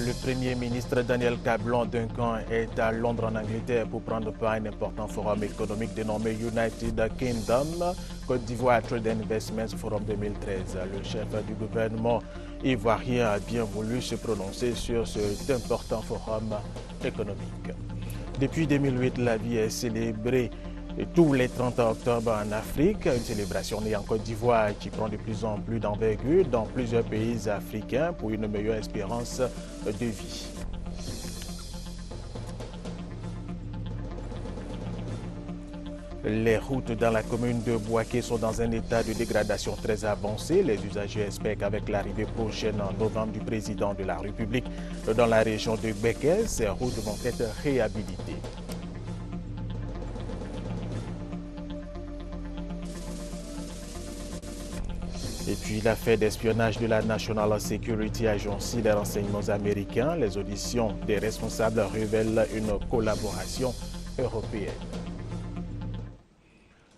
Le Premier ministre Daniel Cablon-Duncan est à Londres en Angleterre pour prendre part à un important forum économique dénommé United Kingdom Côte d'Ivoire Trade and Investments Forum 2013. Le chef du gouvernement ivoirien a bien voulu se prononcer sur cet important forum économique. Depuis 2008, la vie est célébrée tous les 30 octobre en Afrique, une célébration née en Côte d'Ivoire qui prend de plus en plus d'envergure dans plusieurs pays africains pour une meilleure espérance de vie. Les routes dans la commune de Bouaké sont dans un état de dégradation très avancé. Les usagers espèrent qu'avec l'arrivée prochaine en novembre du président de la République dans la région de Békès, ces routes vont être réhabilitées. Et puis l'affaire d'espionnage de la National Security Agency des renseignements américains, les auditions des responsables révèlent une collaboration européenne.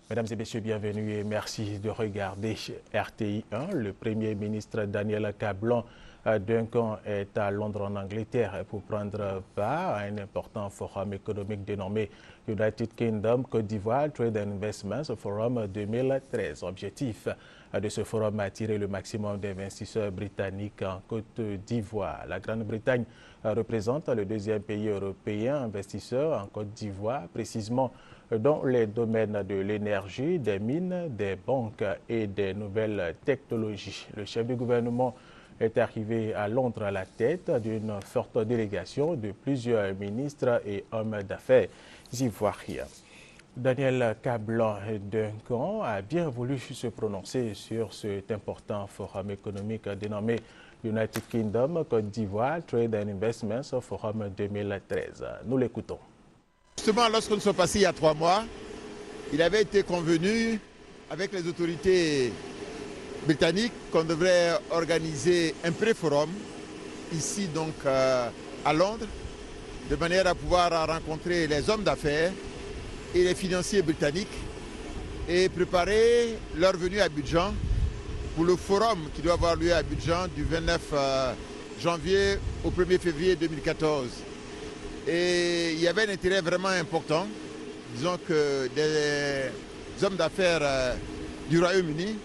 Mesdames et messieurs, bienvenue et merci de regarder RTI 1. Le Premier ministre Daniel Cablon-Duncan est à Londres en Angleterre pour prendre part à un important forum économique dénommé United Kingdom Côte d'Ivoire Trade and Investments Forum 2013. Objectif de ce forum attirer le maximum d'investisseurs britanniques en Côte d'Ivoire. La Grande-Bretagne représente le deuxième pays européen investisseur en Côte d'Ivoire, précisément dans les domaines de l'énergie, des mines, des banques et des nouvelles technologies. Le chef du gouvernement est arrivé à Londres à la tête d'une forte délégation de plusieurs ministres et hommes d'affaires ivoiriens. Daniel Cablon-Duncan a bien voulu se prononcer sur cet important forum économique dénommé United Kingdom Côte d'Ivoire Trade and Investments Forum 2013. Nous l'écoutons. Justement, lorsque nous sommes passés il y a 3 mois, il avait été convenu avec les autorités britanniques qu'on devrait organiser un pré-forum ici donc à Londres, de manière à pouvoir rencontrer les hommes d'affaires et les financiers britanniques et préparer leur venue à Abidjan pour le forum qui doit avoir lieu à Abidjan du 29 janvier au 1er février 2014. Et il y avait un intérêt vraiment important, disons que des hommes d'affaires du Royaume-Uni,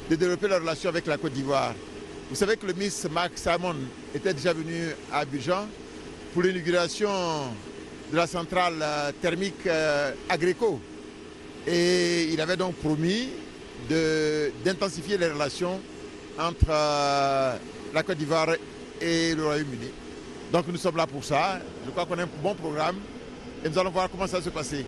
de développer leurs relations avec la Côte d'Ivoire. Vous savez que le ministre Mark Simon était déjà venu à Abidjan pour l'inauguration de la centrale thermique Agreco. Et il avait donc promis d'intensifier les relations entre la Côte d'Ivoire et le Royaume-Uni. Donc nous sommes là pour ça. Je crois qu'on a un bon programme et nous allons voir comment ça va se passer.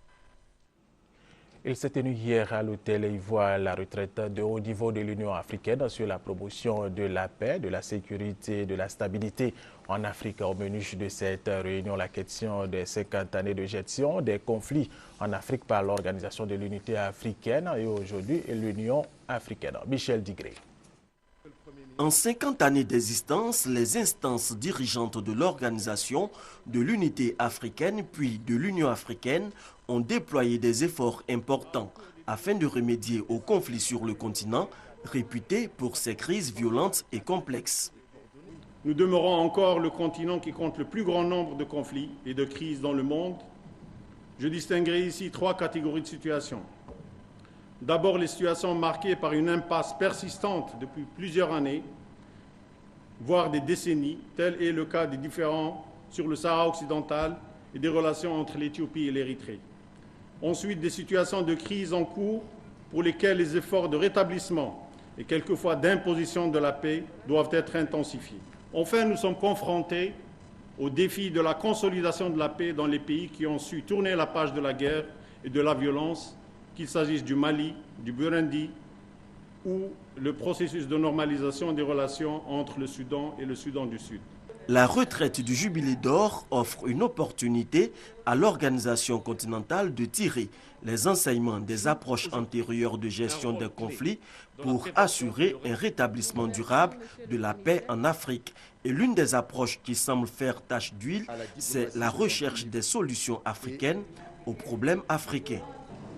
Il s'est tenu hier à l'hôtel Ivoire la retraite de haut niveau de l'Union africaine sur la promotion de la paix, de la sécurité et de la stabilité en Afrique. Au menu de cette réunion, la question des 50 années de gestion des conflits en Afrique par l'Organisation de l'Unité africaine et aujourd'hui l'Union africaine. Michel Digré. En 50 années d'existence, les instances dirigeantes de l'Organisation de l'Unité africaine puis de l'Union africaine ont déployé des efforts importants afin de remédier aux conflits sur le continent, réputé pour ses crises violentes et complexes. Nous demeurons encore le continent qui compte le plus grand nombre de conflits et de crises dans le monde. Je distinguerai ici 3 catégories de situations. D'abord, les situations marquées par une impasse persistante depuis plusieurs années, voire des décennies, tel est le cas des différends sur le Sahara occidental et des relations entre l'Éthiopie et l'Érythrée. Ensuite, des situations de crise en cours pour lesquelles les efforts de rétablissement et quelquefois d'imposition de la paix doivent être intensifiés. Enfin, nous sommes confrontés au défi de la consolidation de la paix dans les pays qui ont su tourner la page de la guerre et de la violence, qu'il s'agisse du Mali, du Burundi ou le processus de normalisation des relations entre le Soudan et le Soudan du Sud. La retraite du Jubilé d'Or offre une opportunité à l'organisation continentale de tirer les enseignements des approches antérieures de gestion des conflits pour assurer un rétablissement durable de la paix en Afrique. Et l'une des approches qui semble faire tache d'huile, c'est la recherche des solutions africaines aux problèmes africains.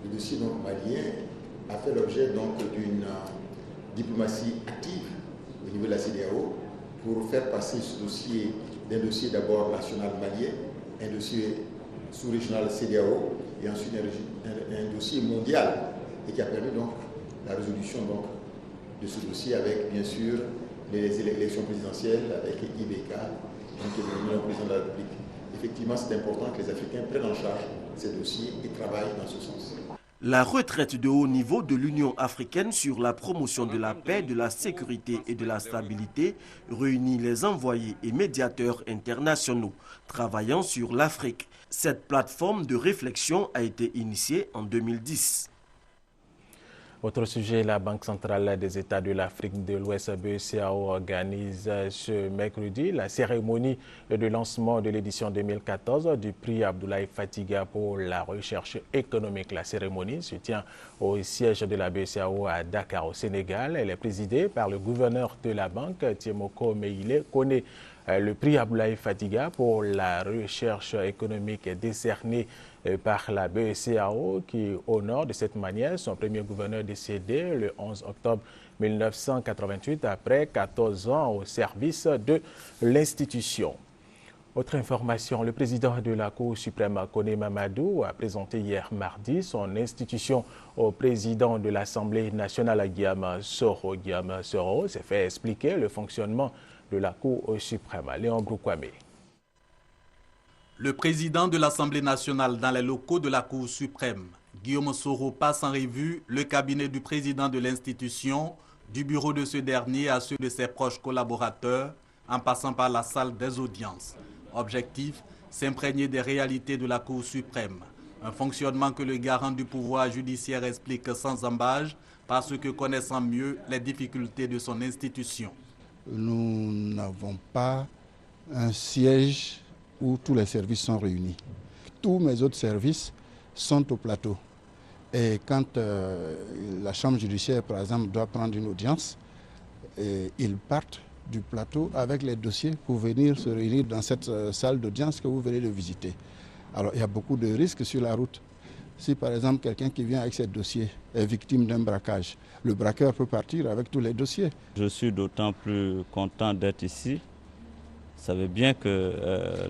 Le dossier malien a fait l'objet d'une diplomatie active au niveau de la CEDEAO pour faire passer ce dossier d'un dossier d'abord national malien, un dossier sous-régional CEDEAO et ensuite un dossier mondial, et qui a permis donc la résolution donc, de ce dossier avec bien sûr les élections présidentielles, avec IBK, donc qui est devenu le président de la République. Effectivement, c'est important que les Africains prennent en charge ces dossiers et travaillent dans ce sens. La retraite de haut niveau de l'Union africaine sur la promotion de la paix, de la sécurité et de la stabilité réunit les envoyés et médiateurs internationaux travaillant sur l'Afrique. Cette plateforme de réflexion a été initiée en 2010. Autre sujet, la Banque centrale des États de l'Afrique de l'Ouest, BCEAO, organise ce mercredi la cérémonie de lancement de l'édition 2014 du prix Abdoulaye Fatiga pour la recherche économique. La cérémonie se tient au siège de la BCEAO à Dakar, au Sénégal. Elle est présidée par le gouverneur de la banque, Tiemoko Meïle Kone. Le prix Abdoulaye Fatiga pour la recherche économique est décerné par la BCEAO qui honore de cette manière son premier gouverneur décédé le 11 octobre 1988 après 14 ans au service de l'institution. Autre information, le président de la Cour suprême, Kone Mamadou, a présenté hier mardi son institution au président de l'Assemblée nationale, Guillaume Soro. Guillaume Soro s'est fait expliquer le fonctionnement de la Cour suprême. Léon Broukwame. Le président de l'Assemblée nationale dans les locaux de la Cour suprême, Guillaume Soro, passe en revue le cabinet du président de l'institution, du bureau de ce dernier à ceux de ses proches collaborateurs, en passant par la salle des audiences. Objectif, s'imprégner des réalités de la Cour suprême. Un fonctionnement que le garant du pouvoir judiciaire explique sans ambages parce que connaissant mieux les difficultés de son institution. Nous n'avons pas un siège où tous les services sont réunis. Tous mes autres services sont au plateau. Et quand la chambre judiciaire, par exemple, doit prendre une audience, ils partent du plateau avec les dossiers pour venir se réunir dans cette salle d'audience que vous venez de visiter. Alors, il y a beaucoup de risques sur la route. Si, par exemple, quelqu'un qui vient avec ses dossiers est victime d'un braquage, le braqueur peut partir avec tous les dossiers. Je suis d'autant plus content d'être ici. Vous savez bien que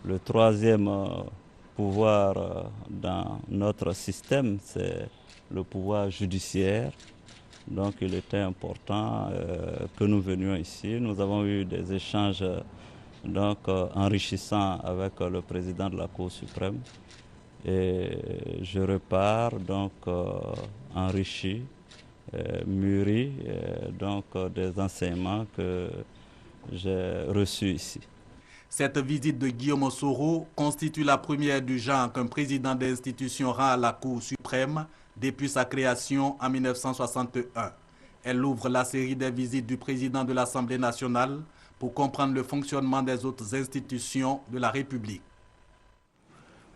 le troisième pouvoir dans notre système, c'est le pouvoir judiciaire. Donc il était important que nous venions ici. Nous avons eu des échanges enrichissants avec le président de la Cour suprême. Et je repars enrichi, mûri des enseignements que j'ai reçus ici. Cette visite de Guillaume Soro constitue la première du genre qu'un président d'institution rend à la Cour suprême depuis sa création en 1961. Elle ouvre la série des visites du président de l'Assemblée nationale pour comprendre le fonctionnement des autres institutions de la République.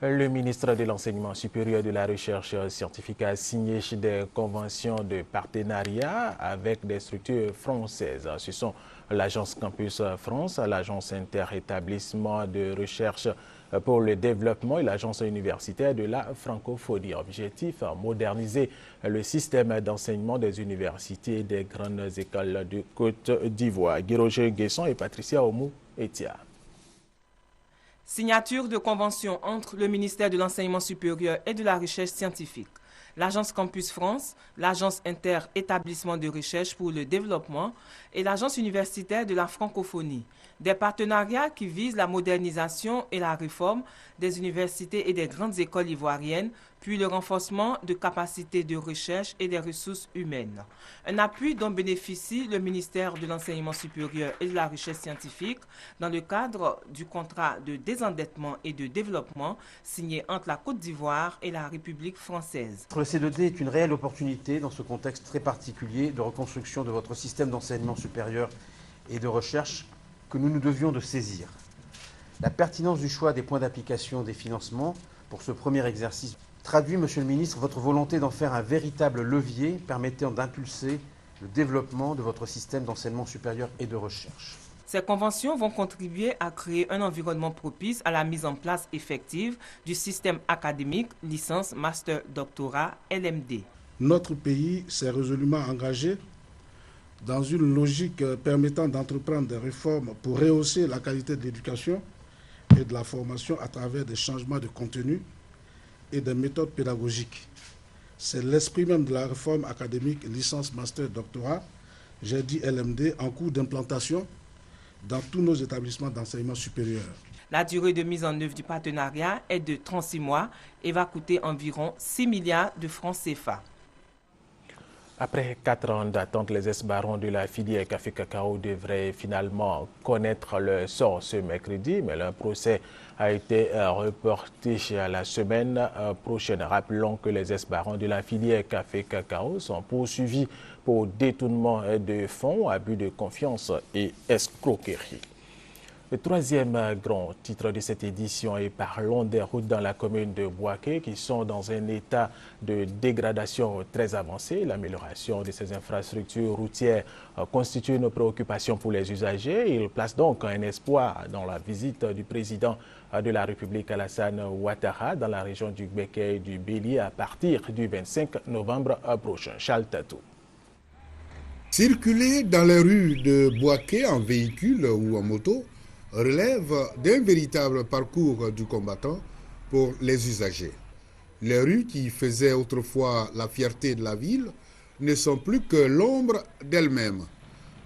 Le ministre de l'Enseignement supérieur et de la Recherche scientifique a signé des conventions de partenariat avec des structures françaises. Ce sont l'Agence Campus France, l'Agence Interétablissement de Recherche pour le Développement et l'Agence universitaire de la francophonie. Objectif, moderniser le système d'enseignement des universités et des grandes écoles de Côte d'Ivoire. Guy-Roger Guesson et Patricia Omou-Etia. Signature de convention entre le ministère de l'Enseignement supérieur et de la Recherche scientifique, l'Agence Campus France, l'Agence Interétablissement de Recherche pour le Développement et l'Agence universitaire de la francophonie. Des partenariats qui visent la modernisation et la réforme des universités et des grandes écoles ivoiriennes, puis le renforcement de capacités de recherche et des ressources humaines. Un appui dont bénéficie le ministère de l'Enseignement supérieur et de la Recherche scientifique dans le cadre du contrat de désendettement et de développement signé entre la Côte d'Ivoire et la République française. Le C2D est une réelle opportunité dans ce contexte très particulier de reconstruction de votre système d'enseignement supérieur et de recherche que nous nous devions de saisir. La pertinence du choix des points d'application des financements pour ce premier exercice traduit, Monsieur le Ministre, votre volonté d'en faire un véritable levier permettant d'impulser le développement de votre système d'enseignement supérieur et de recherche. Ces conventions vont contribuer à créer un environnement propice à la mise en place effective du système académique licence, master, doctorat, LMD. Notre pays s'est résolument engagé dans une logique permettant d'entreprendre des réformes pour rehausser la qualité de l'éducation et de la formation à travers des changements de contenu et des méthodes pédagogiques. C'est l'esprit même de la réforme académique licence, master, doctorat, j'ai dit LMD, en cours d'implantation dans tous nos établissements d'enseignement supérieur. La durée de mise en œuvre du partenariat est de 36 mois et va coûter environ 6 milliards de francs CFA. Après 4 ans d'attente, les ex-barons de la filière Café Cacao devraient finalement connaître leur sort ce mercredi, mais leur procès a été reporté à la semaine prochaine. Rappelons que les ex-barons de la filière Café Cacao sont poursuivis pour détournement de fonds, abus de confiance et escroquerie. Le troisième grand titre de cette édition est parlons des routes dans la commune de Boaké qui sont dans un état de dégradation très avancé. L'amélioration de ces infrastructures routières constitue une préoccupation pour les usagers. Il place donc un espoir dans la visite du président de la République Alassane Ouattara dans la région du Gbeke et du Bélier à partir du 25 novembre prochain. Charles Tatou. Circuler dans les rues de Boaké en véhicule ou en moto relève d'un véritable parcours du combattant pour les usagers. Les rues qui faisaient autrefois la fierté de la ville ne sont plus que l'ombre d'elles-mêmes.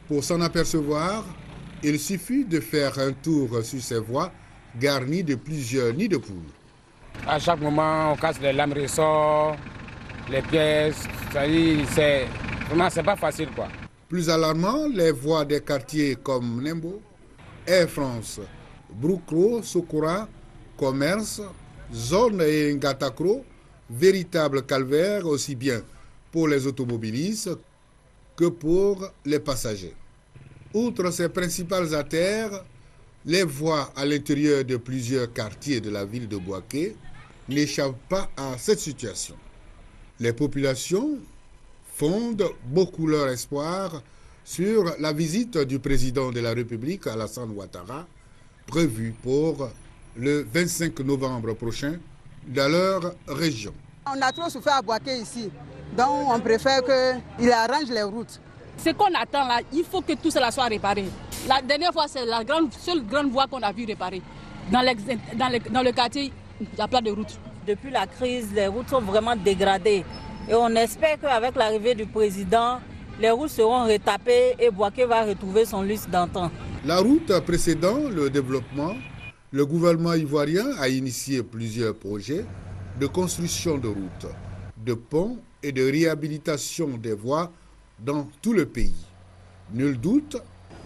Pour s'en apercevoir, il suffit de faire un tour sur ces voies garnies de plusieurs nids de poules. À chaque moment, on casse les lames ressorts, les pièces, vraiment c'est pas facile quoi. Plus alarmant, les voies des quartiers comme Nembo, Air France, Broukro, Sokora, Commerce, Zone et Ngatakro, véritable calvaire aussi bien pour les automobilistes que pour les passagers. Outre ces principales artères, les voies à l'intérieur de plusieurs quartiers de la ville de Boaké n'échappent pas à cette situation. Les populations fondent beaucoup leur espoir sur la visite du président de la République, Alassane Ouattara, prévue pour le 25 novembre prochain dans leur région. On a trop souffert à Boaké ici, donc on préfère qu'il arrange les routes. Ce qu'on attend là, il faut que tout cela soit réparé. La dernière fois, c'est la seule grande voie qu'on a vu réparer. Dans le quartier, il n'y a pas de route. Depuis la crise, les routes sont vraiment dégradées. Et on espère qu'avec l'arrivée du président, les routes seront retapées et Boaké va retrouver son lustre d'antan. La route précédant le développement, le gouvernement ivoirien a initié plusieurs projets de construction de routes, de ponts et de réhabilitation des voies dans tout le pays. Nul doute,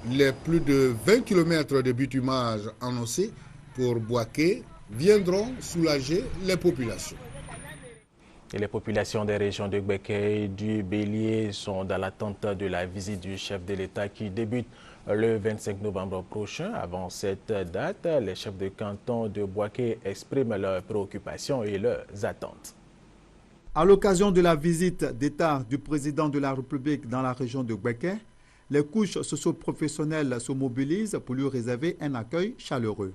les plus de 20 km de bitumage annoncés pour Boaké viendront soulager les populations. Et les populations des régions de Gbeke et du Bélier sont dans l'attente de la visite du chef de l'État qui débute le 25 novembre prochain. Avant cette date, les chefs de canton de Boaké expriment leurs préoccupations et leurs attentes. À l'occasion de la visite d'État du président de la République dans la région de Gbeke, les couches socio-professionnelles se mobilisent pour lui réserver un accueil chaleureux.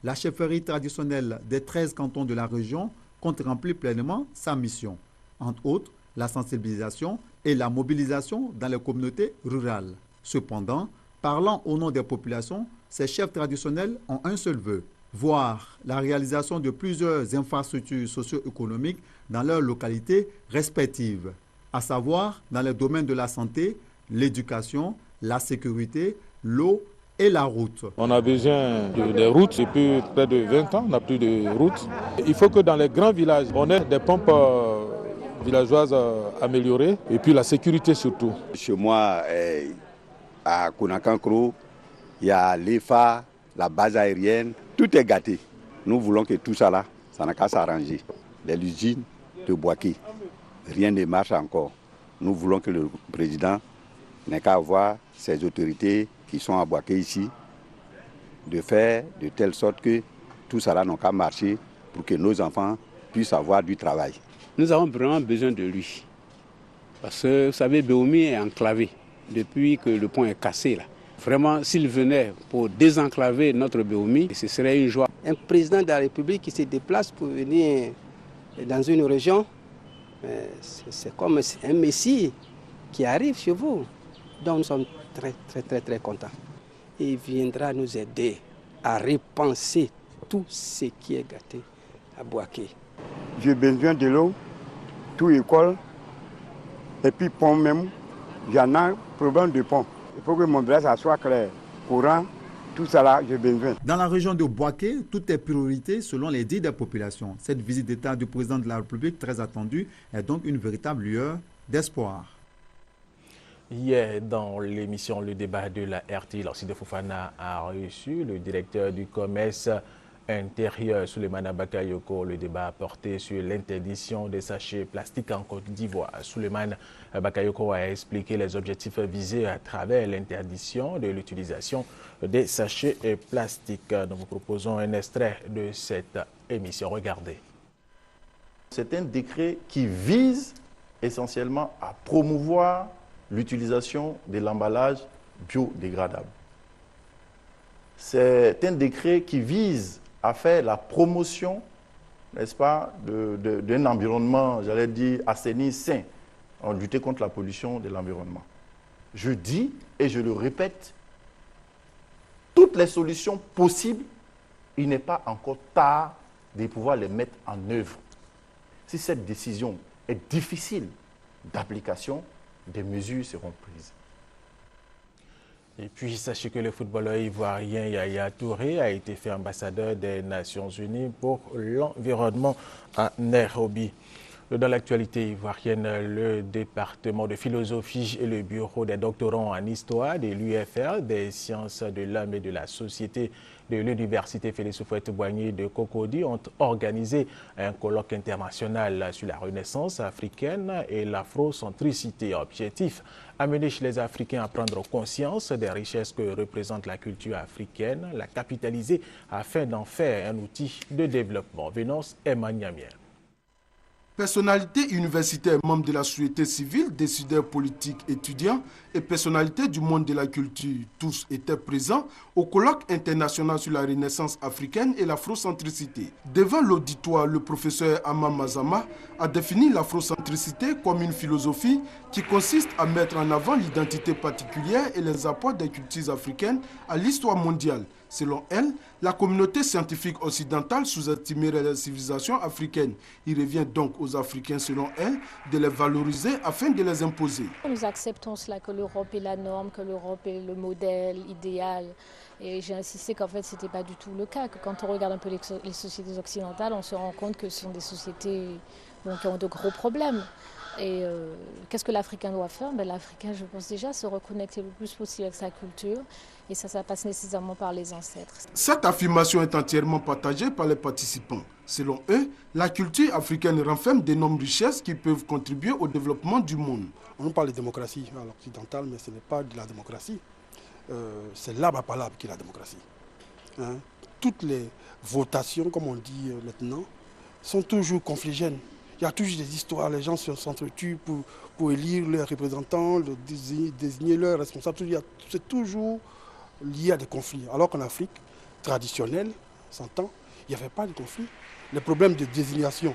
La chefferie traditionnelle des 13 cantons de la région compte remplir pleinement sa mission, entre autres la sensibilisation et la mobilisation dans les communautés rurales. Cependant, parlant au nom des populations, ces chefs traditionnels ont un seul vœu, voir la réalisation de plusieurs infrastructures socio-économiques dans leurs localités respectives, à savoir dans les domaines de la santé, l'éducation, la sécurité, l'eau et la route. On a besoin de routes depuis près de 20 ans, on n'a plus de routes. Il faut que dans les grands villages, on ait des pompes villageoises améliorées et puis la sécurité surtout. Chez moi, à Konakankro, il y a l'EFA, la base aérienne, tout est gâté. Nous voulons que tout ça là, ça n'a qu'à s'arranger. L'usine de Boaké, rien ne marche encore. Nous voulons que le président n'ait qu'à avoir ses autorités qui sont à Boaké ici, de faire de telle sorte que tout ça là n'a qu'à marcher pour que nos enfants puissent avoir du travail. Nous avons vraiment besoin de lui. Parce que, vous savez, Béoumi est enclavé depuis que le pont est cassé là. Vraiment, s'il venait pour désenclaver notre Béoumi, ce serait une joie. Un président de la République qui se déplace pour venir dans une région, c'est comme un messie qui arrive chez vous. Donc nous sommes très contents. Il viendra nous aider à repenser tout ce qui est gâté à Bouaké. J'ai besoin de l'eau, tout école, et puis pont même, il y en a problème de pont. Il faut que mon village soit clair, courant, tout ça là, j'ai besoin. Dans la région de Bouaké, tout est priorité selon les dits des populations. Cette visite d'État du président de la République, très attendue, est donc une véritable lueur d'espoir. Hier, dans l'émission Le débat de la RT, Lassina Fofana a reçu le directeur du commerce intérieur, Souleymane Bakayoko. Le débat a porté sur l'interdiction des sachets plastiques en Côte d'Ivoire. Souleymane Bakayoko a expliqué les objectifs visés à travers l'interdiction de l'utilisation des sachets plastiques. Nous vous proposons un extrait de cette émission. Regardez. C'est un décret qui vise essentiellement à promouvoir l'utilisation de l'emballage biodégradable. C'est un décret qui vise à faire la promotion, n'est-ce pas, d'un environnement, j'allais dire, assaini, sain, en lutter contre la pollution de l'environnement. Je dis, et je le répète, toutes les solutions possibles, il n'est pas encore tard de pouvoir les mettre en œuvre. Si cette décision est difficile d'application, des mesures seront prises. Et puis, sachez que le footballeur ivoirien Yaya Touré a été fait ambassadeur des Nations Unies pour l'environnement à Nairobi. Dans l'actualité ivoirienne, le département de philosophie et le bureau des doctorants en histoire de l'UFR, des sciences de l'homme et de la société de l'université Félix Houphouët-Boigny de Cocody ont organisé un colloque international sur la renaissance africaine et l'afrocentricité. Objectif, amener les Africains à prendre conscience des richesses que représente la culture africaine, la capitaliser afin d'en faire un outil de développement. Vénance Emmanuel. Personnalités universitaires, membres de la société civile, décideurs politiques, étudiants et personnalités du monde de la culture, tous étaient présents au colloque international sur la renaissance africaine et l'afrocentricité. Devant l'auditoire, le professeur Amam Mazama a défini l'afrocentricité comme une philosophie qui consiste à mettre en avant l'identité particulière et les apports des cultures africaines à l'histoire mondiale. Selon elle, la communauté scientifique occidentale sous-estimerait la civilisation africaine. Il revient donc aux Africains, selon elle, de les valoriser afin de les imposer. Nous acceptons cela, que l'Europe est la norme, que l'Europe est le modèle idéal. Et j'ai insisté qu'en fait, ce n'était pas du tout le cas. Que quand on regarde un peu les sociétés occidentales, on se rend compte que ce sont des sociétés qui ont de gros problèmes. Et qu'est-ce que l'Africain doit faire? L'Africain, je pense déjà, se reconnecter le plus possible avec sa culture. Et ça passe nécessairement par les ancêtres. Cette affirmation est entièrement partagée par les participants. Selon eux, la culture africaine renferme d'énormes richesses qui peuvent contribuer au développement du monde. On parle de démocratie à l'occidental, mais ce n'est pas de la démocratie. C'est l'arbre à palabre qui est la démocratie. Toutes les votations, comme on dit maintenant, sont toujours confligènes. Il y a toujours des histoires, les gens s'entretuent pour élire leurs représentants, désigner leurs responsables. C'est toujours lié à des conflits. Alors qu'en Afrique traditionnelle, 100 ans, il n'y avait pas de conflit. Les problèmes de désignation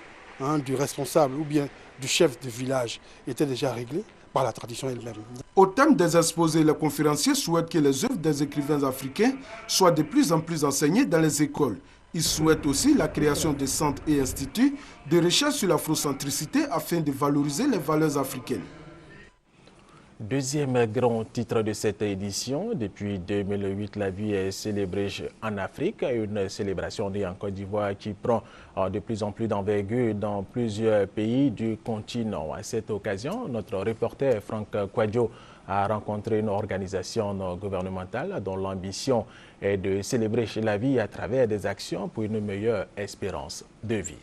du responsable ou bien du chef de village étaient déjà réglés par la tradition elle-même. Au thème des exposés, les conférenciers souhaitent que les œuvres des écrivains africains soient de plus en plus enseignées dans les écoles. Ils souhaitent aussi la création de centres et instituts de recherche sur l'afrocentricité afin de valoriser les valeurs africaines. Deuxième grand titre de cette édition, depuis 2008, la vie est célébrée en Afrique, une célébration née en Côte d'Ivoire qui prend de plus en plus d'envergure dans plusieurs pays du continent. À cette occasion, notre reporter Franck Kouadio a rencontré une organisation non gouvernementale dont l'ambition est de célébrer la vie à travers des actions pour une meilleure espérance de vie.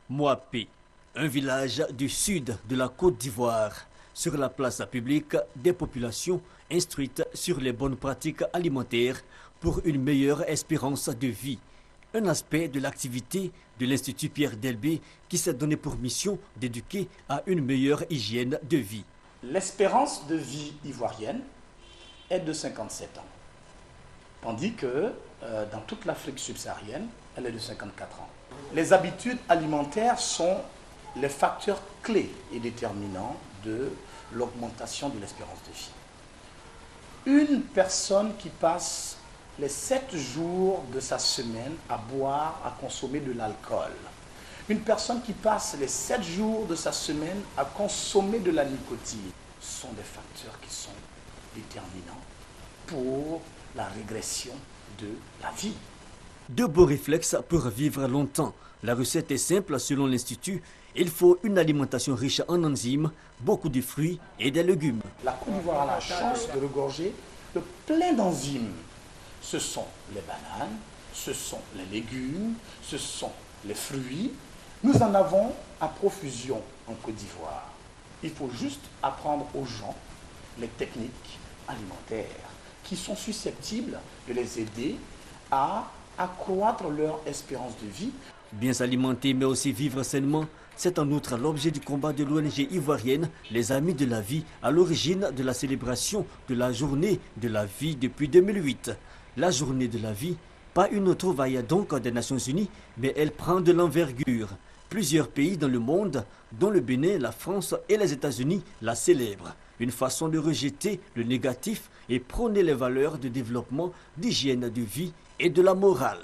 Mouapé, un village du sud de la Côte d'Ivoire. Sur la place publique, des populations instruites sur les bonnes pratiques alimentaires pour une meilleure espérance de vie. Un aspect de l'activité de l'Institut Pierre Delbé qui s'est donné pour mission d'éduquer à une meilleure hygiène de vie. L'espérance de vie ivoirienne est de 57 ans, tandis que dans toute l'Afrique subsaharienne, elle est de 54 ans. Les habitudes alimentaires sont les facteurs clés et déterminants de l'augmentation de l'espérance de vie. Une personne qui passe les 7 jours de sa semaine à boire, à consommer de l'alcool, une personne qui passe les 7 jours de sa semaine à consommer de la nicotine, sont des facteurs qui sont déterminants pour la régression de la vie. De beaux réflexes pour vivre longtemps. La recette est simple selon l'Institut. Il faut une alimentation riche en enzymes, beaucoup de fruits et des légumes. La Côte d'Ivoire a la chance de regorger de plein d'enzymes. Ce sont les bananes, ce sont les légumes, ce sont les fruits. Nous en avons à profusion en Côte d'Ivoire. Il faut juste apprendre aux gens les techniques alimentaires qui sont susceptibles de les aider à accroître leur espérance de vie. Bien s'alimenter mais aussi vivre sainement, c'est en outre l'objet du combat de l'ONG ivoirienne Les Amis de la Vie à l'origine de la célébration de la Journée de la Vie depuis 2008. La Journée de la Vie, pas une trouvaille donc des Nations Unies, mais elle prend de l'envergure. Plusieurs pays dans le monde, dont le Bénin, la France et les États-Unis, la célèbrent. Une façon de rejeter le négatif et prôner les valeurs de développement, d'hygiène de vie et de la morale.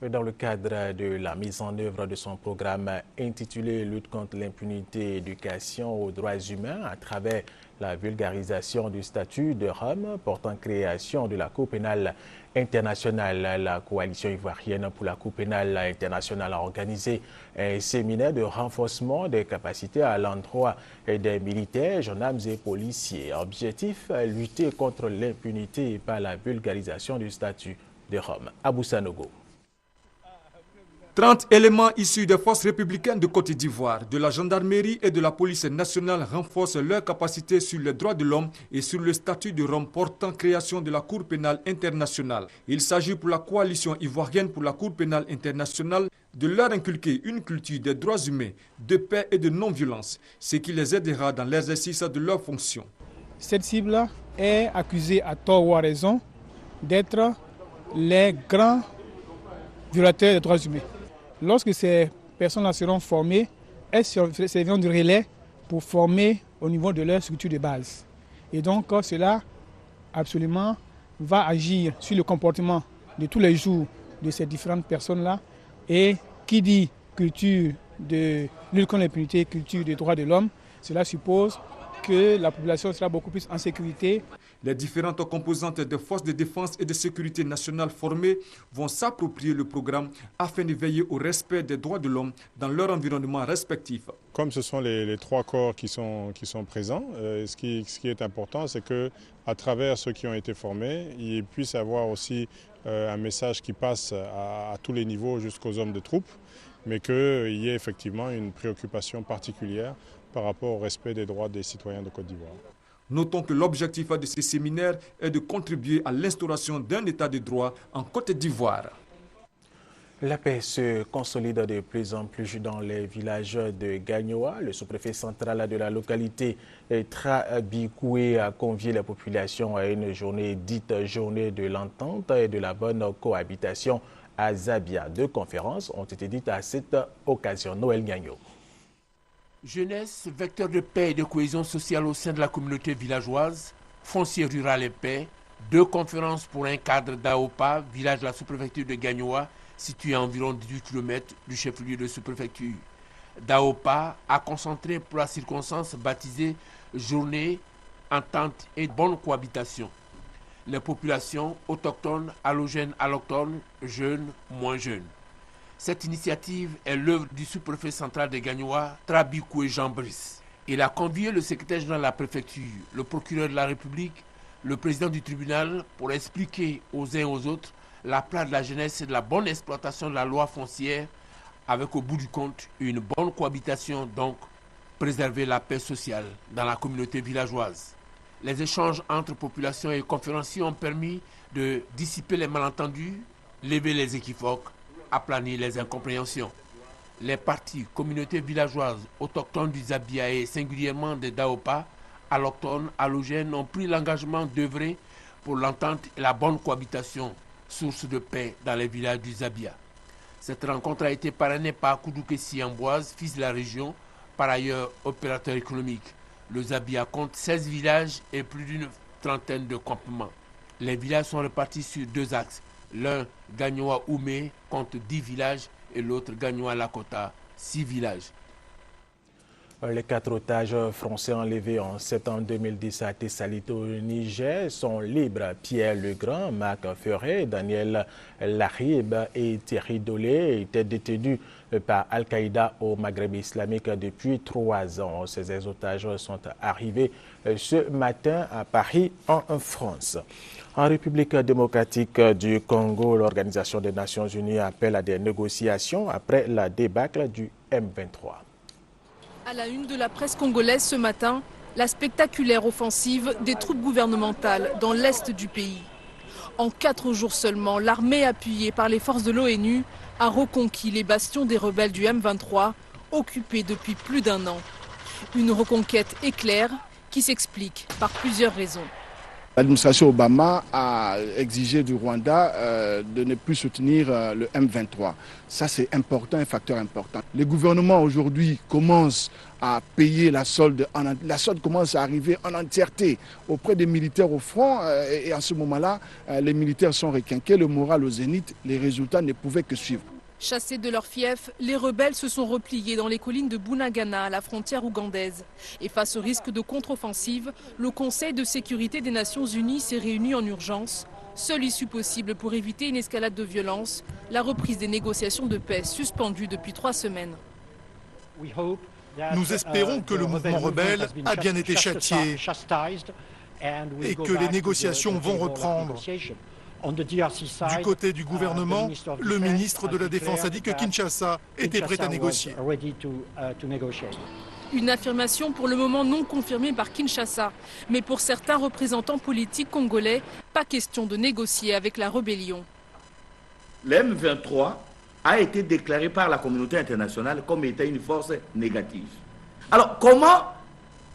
Dans le cadre de la mise en œuvre de son programme intitulé « Lutte contre l'impunité et éducation aux droits humains » à travers la vulgarisation du statut de Rome portant création de la Cour pénale internationale, la Coalition ivoirienne pour la Cour pénale internationale a organisé un séminaire de renforcement des capacités à l'endroit des militaires, gendarmes et policiers. Objectif, lutter contre l'impunité par la vulgarisation du statut de Rome. Abou Sanogo. 30 éléments issus des forces républicaines de Côte d'Ivoire, de la gendarmerie et de la police nationale renforcent leurs capacités sur les droits de l'homme et sur le statut de Rome portant création de la Cour pénale internationale. Il s'agit pour la coalition ivoirienne pour la Cour pénale internationale de leur inculquer une culture des droits humains, de paix et de non-violence, ce qui les aidera dans l'exercice de leurs fonctions. Cette cible est accusée à tort ou à raison d'être les grands violateurs des droits humains. Lorsque ces personnes-là seront formées, elles serviront de relais pour former au niveau de leur structure de base. Et donc cela absolument va agir sur le comportement de tous les jours de ces différentes personnes-là. Et qui dit culture de lutte contre l'impunité, culture des droits de l'homme, cela suppose que la population sera beaucoup plus en sécurité. Les différentes composantes des forces de défense et de sécurité nationale formées vont s'approprier le programme afin de veiller au respect des droits de l'homme dans leur environnement respectif. Comme ce sont les 3 corps qui sont présents, ce qui est important, c'est qu'à travers ceux qui ont été formés, il puisse y avoir aussi un message qui passe à tous les niveaux jusqu'aux hommes de troupes, mais qu'il y ait effectivement une préoccupation particulière par rapport au respect des droits des citoyens de Côte d'Ivoire. Notons que l'objectif de ces séminaires est de contribuer à l'instauration d'un état de droit en Côte d'Ivoire. La paix se consolide de plus en plus dans les villages de Gagnoa. Le sous-préfet central de la localité, Trabikoué, a convié la population à une journée dite journée de l'entente et de la bonne cohabitation à Zabia. 2 conférences ont été dites à cette occasion. Noël Gagno. Jeunesse, vecteur de paix et de cohésion sociale au sein de la communauté villageoise, foncier rural et paix, 2 conférences pour un cadre d'Aopa, village de la sous-préfecture de Gagnoa, situé à environ 18 km du chef-lieu de sous-préfecture. Daopa a concentré pour la circonstance baptisée Journée, Entente et Bonne Cohabitation. Les populations autochtones, allogènes, allochtones, jeunes, moins jeunes. Cette initiative est l'œuvre du sous-préfet central de Gagnoa, Trabikoué Jean Brice. Il a convié le secrétaire général de la préfecture, le procureur de la République, le président du tribunal pour expliquer aux uns et aux autres la place de la jeunesse et de la bonne exploitation de la loi foncière avec au bout du compte une bonne cohabitation, donc préserver la paix sociale dans la communauté villageoise. Les échanges entre populations et conférenciers ont permis de dissiper les malentendus, lever les équivoques, aplanir les incompréhensions. Les partis, communautés villageoises, autochtones du Zabia et singulièrement des Daopa, allochtones, allogènes, ont pris l'engagement d'œuvrer pour l'entente et la bonne cohabitation, source de paix dans les villages du Zabia. Cette rencontre a été parrainée par Koudou Kessi Amboise, fils de la région, par ailleurs opérateur économique. Le Zabia compte 16 villages et plus d'une trentaine de campements. Les villages sont répartis sur 2 axes. L'un, Gagnoa-Oumé, compte 10 villages et l'autre, Gagnoa-Lakota, 6 villages. Les 4 otages français enlevés en septembre 2010 à Tessalito au Niger sont libres. Pierre Legrand, Marc Ferré, Daniel Lahib et Thierry Dolé étaient détenus par Al-Qaïda au Maghreb islamique depuis 3 ans. Ces otages sont arrivés ce matin à Paris, en France. En République démocratique du Congo, l'Organisation des Nations Unies appelle à des négociations après la débâcle du M23. À la une de la presse congolaise ce matin, la spectaculaire offensive des troupes gouvernementales dans l'est du pays. En 4 jours seulement, l'armée appuyée par les forces de l'ONU a reconquis les bastions des rebelles du M23, occupés depuis plus d'1 an. Une reconquête éclair qui s'explique par plusieurs raisons. L'administration Obama a exigé du Rwanda de ne plus soutenir le M23. Ça, c'est important, un facteur important. Les gouvernements aujourd'hui commencent à payer la solde. La solde commence à arriver en entièreté auprès des militaires au front. Et à ce moment-là, les militaires sont requinqués, le moral au zénith. Les résultats ne pouvaient que suivre. Chassés de leur fief, les rebelles se sont repliés dans les collines de Bunagana, à la frontière ougandaise. Et face au risque de contre-offensive, le Conseil de sécurité des Nations Unies s'est réuni en urgence. Seule issue possible pour éviter une escalade de violence, la reprise des négociations de paix suspendues depuis 3 semaines. Nous espérons que le mouvement rebelle a bien été châtié et que les négociations vont reprendre. Du côté du gouvernement, le ministre de la Défense a dit que Kinshasa était prêt à négocier. Une affirmation pour le moment non confirmée par Kinshasa. Mais pour certains représentants politiques congolais, pas question de négocier avec la rébellion. Le M23 a été déclaré par la communauté internationale comme étant une force négative. Alors comment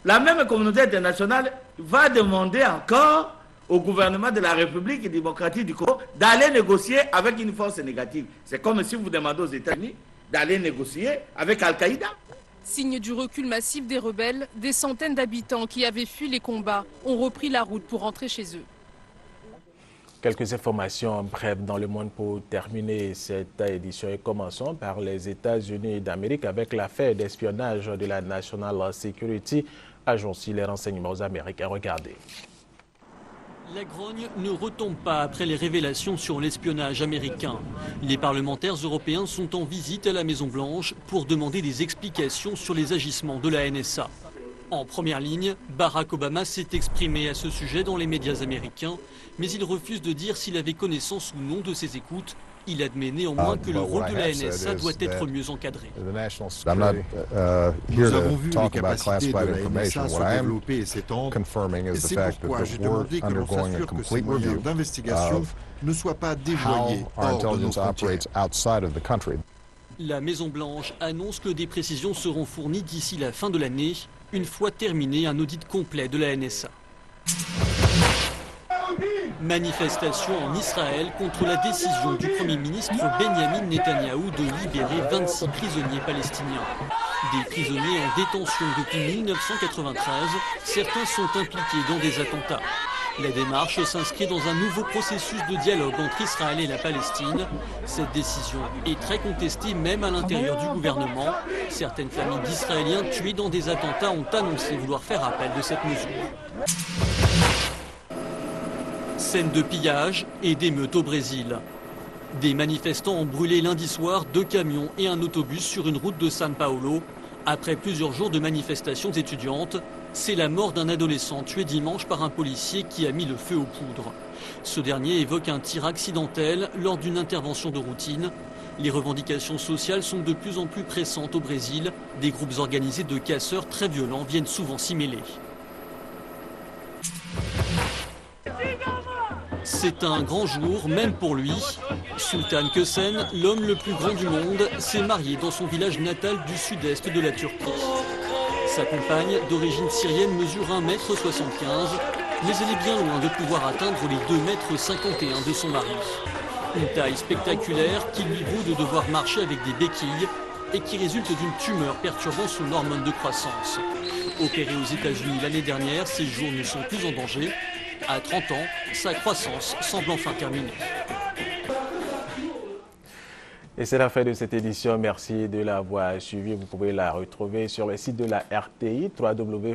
la même communauté internationale va demander encore au gouvernement de la République démocratique du Congo d'aller négocier avec une force négative? C'est comme si vous demandez aux États-Unis d'aller négocier avec Al-Qaïda. Signe du recul massif des rebelles, des centaines d'habitants qui avaient fui les combats ont repris la route pour rentrer chez eux. Quelques informations brèves dans le monde pour terminer cette édition et commençons par les États-Unis d'Amérique avec l'affaire d'espionnage de la National Security Agency, les renseignements américains. Regardez. La grogne ne retombe pas après les révélations sur l'espionnage américain. Les parlementaires européens sont en visite à la Maison-Blanche pour demander des explications sur les agissements de la NSA. En première ligne, Barack Obama s'est exprimé à ce sujet dans les médias américains, mais il refuse de dire s'il avait connaissance ou non de ces écoutes. Il admet néanmoins que le rôle de la NSA doit être mieux encadré. Nous avons vu les capacités de la NSA se développer et s'étendre, et c'est pourquoi j'ai demandé que l'on s'assure que ces moyens d'investigation ne soient pas dévoyés hors de nos frontières. La Maison-Blanche annonce que des précisions seront fournies d'ici la fin de l'année, une fois terminé un audit complet de la NSA. Manifestation en Israël contre la décision du Premier ministre Benjamin Netanyahou de libérer 26 prisonniers palestiniens. Des prisonniers en détention depuis 1993, certains sont impliqués dans des attentats. La démarche s'inscrit dans un nouveau processus de dialogue entre Israël et la Palestine. Cette décision est très contestée même à l'intérieur du gouvernement. Certaines familles d'Israéliens tués dans des attentats ont annoncé vouloir faire appel de cette mesure. Scène de pillage et d'émeutes au Brésil. Des manifestants ont brûlé lundi soir 2 camions et un autobus sur une route de São Paulo. Après plusieurs jours de manifestations étudiantes, c'est la mort d'un adolescent tué dimanche par un policier qui a mis le feu aux poudres. Ce dernier évoque un tir accidentel lors d'une intervention de routine. Les revendications sociales sont de plus en plus pressantes au Brésil. Des groupes organisés de casseurs très violents viennent souvent s'y mêler. C'est un grand jour, même pour lui. Sultan Kösen, l'homme le plus grand du monde, s'est marié dans son village natal du sud-est de la Turquie. Sa compagne, d'origine syrienne, mesure 1,75 m, mais elle est bien loin de pouvoir atteindre les 2,51 m de son mari. Une taille spectaculaire qui lui vaut de devoir marcher avec des béquilles et qui résulte d'une tumeur perturbant son hormone de croissance. opéré aux États-Unis l'année dernière, ses jours ne sont plus en danger. À 30 ans, sa croissance semble enfin terminée. Et c'est la fin de cette édition. Merci de l'avoir suivie. Vous pouvez la retrouver sur le site de la RTI, www.rti.ci.